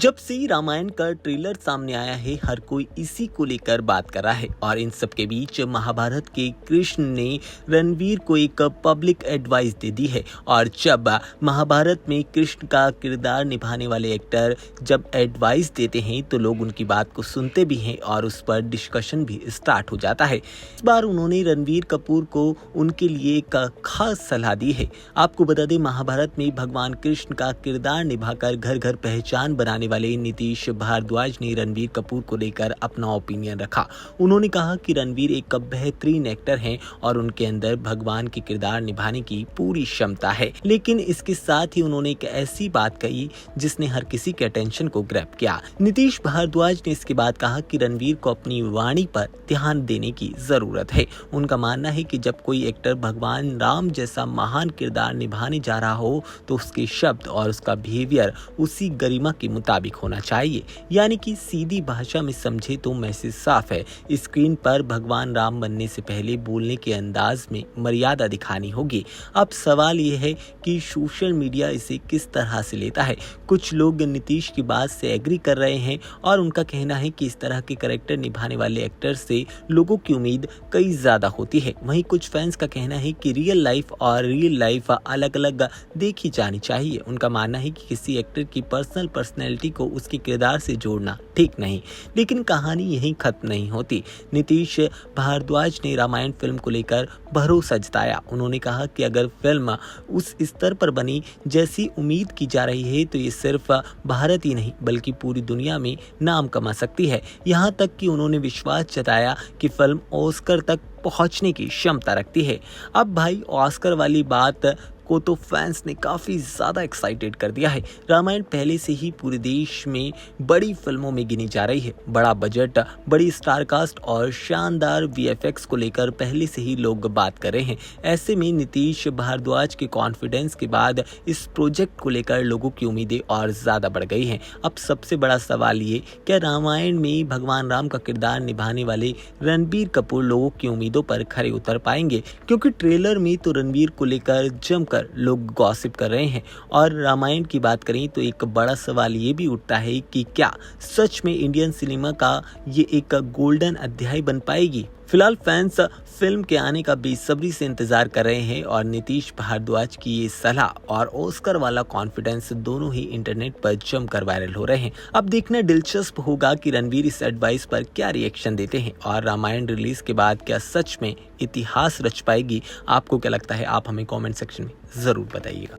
जब से रामायण का ट्रेलर सामने आया है, हर कोई इसी को लेकर बात कर रहा है और इन सब के बीच महाभारत के कृष्ण ने रणवीर को एक पब्लिक एडवाइस दे दी है। और जब महाभारत में कृष्ण का किरदार निभाने वाले एक्टर जब एडवाइस देते हैं तो लोग उनकी बात को सुनते भी हैं और उस पर डिस्कशन भी स्टार्ट हो जाता है। इस बार उन्होंने रणवीर कपूर को उनके लिए एक खास सलाह दी है। आपको बता दें, महाभारत में भगवान कृष्ण का किरदार निभाकर घर घर पहचान बनाने वाले नीतीश भारद्वाज ने रणवीर कपूर को लेकर अपना ओपिनियन रखा। उन्होंने कहा कि रणवीर एक बेहतरीन एक्टर हैं और उनके अंदर भगवान के किरदार निभाने की पूरी क्षमता है। लेकिन इसके साथ ही उन्होंने एक ऐसी बात कही जिसने हर किसी के अटेंशन को ग्रैब किया। नीतीश भारद्वाज ने इसके बाद कहा कि रणवीर को अपनी वाणी पर ध्यान देने की जरूरत है। उनका मानना है कि जब कोई एक्टर भगवान राम जैसा महान किरदार निभाने जा रहा हो तो उसके शब्द और उसका बिहेवियर उसी गरिमा के मुताबिक होना चाहिए। यानी कि सीधी भाषा में समझे तो मैसेज साफ है, स्क्रीन पर भगवान राम बनने से पहले बोलने के अंदाज में मर्यादा दिखानी होगी। अब सवाल यह है कि सोशल मीडिया इसे किस तरह से लेता है। कुछ लोग नीतीश की बात से एग्री कर रहे हैं और उनका कहना है कि इस तरह के कैरेक्टर निभाने वाले एक्टर से लोगों की उम्मीद कई ज्यादा होती है। वहीं कुछ फैंस का कहना है कि रियल लाइफ और रियल लाइफ अलग अलग देखी जानी चाहिए। उनका मानना है कि किसी एक्टर की पर्सनैलिटी को उसके किरदार से जोड़ना ठीक नहीं, लेकिन कहानी यहीं खत्म नहीं होती। नीतीश भारद्वाज ने रामायण फिल्म को लेकर भरोसा जताया। उन्होंने कहा कि अगर फिल्म उस स्तर पर बनी जैसी उम्मीद की जा रही है तो ये सिर्फ भारत ही नहीं बल्कि पूरी दुनिया में नाम कमा सकती है। यहाँ तक कि उन्होंने विश्वास जताया कि फिल्म ऑस्कर तक पहुंचने की क्षमता रखती है। अब भाई, ऑस्कर वाली बात को तो फैंस ने काफ़ी ज़्यादा एक्साइटेड कर दिया है। रामायण पहले से ही पूरे देश में बड़ी फिल्मों में गिनी जा रही है। बड़ा बजट, बड़ी स्टार कास्ट और शानदार वीएफएक्स को लेकर पहले से ही लोग बात कर रहे हैं। ऐसे में नीतीश भारद्वाज के कॉन्फिडेंस के बाद इस प्रोजेक्ट को लेकर लोगों की उम्मीदें और ज़्यादा बढ़ गई हैं। अब सबसे बड़ा सवाल ये, क्या रामायण में भगवान राम का किरदार निभाने वाले रणबीर कपूर लोगों की उम्मीदों पर खरे उतर पाएंगे? क्योंकि ट्रेलर में तो रणबीर को लेकर जमकर लोग गॉसिप कर रहे हैं। और रामायण की बात करें तो एक बड़ा सवाल ये भी उठता है कि क्या सच में इंडियन सिनेमा का ये एक गोल्डन अध्याय बन पाएगी। फिलहाल फैंस फिल्म के आने का बेसब्री से इंतजार कर रहे हैं और नीतीश भारद्वाज की ये सलाह और ऑस्कर वाला कॉन्फिडेंस दोनों ही इंटरनेट पर जमकर वायरल हो रहे हैं। अब देखना दिलचस्प होगा कि रणवीर इस एडवाइस पर क्या रिएक्शन देते हैं और रामायण रिलीज के बाद क्या सच में इतिहास रच पाएगी। आपको क्या लगता है, आप हमें कॉमेंट सेक्शन में जरूर बताइएगा।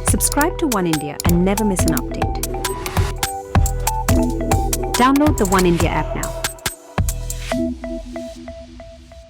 Subscribe to One India and never miss an update. Download the One India app now.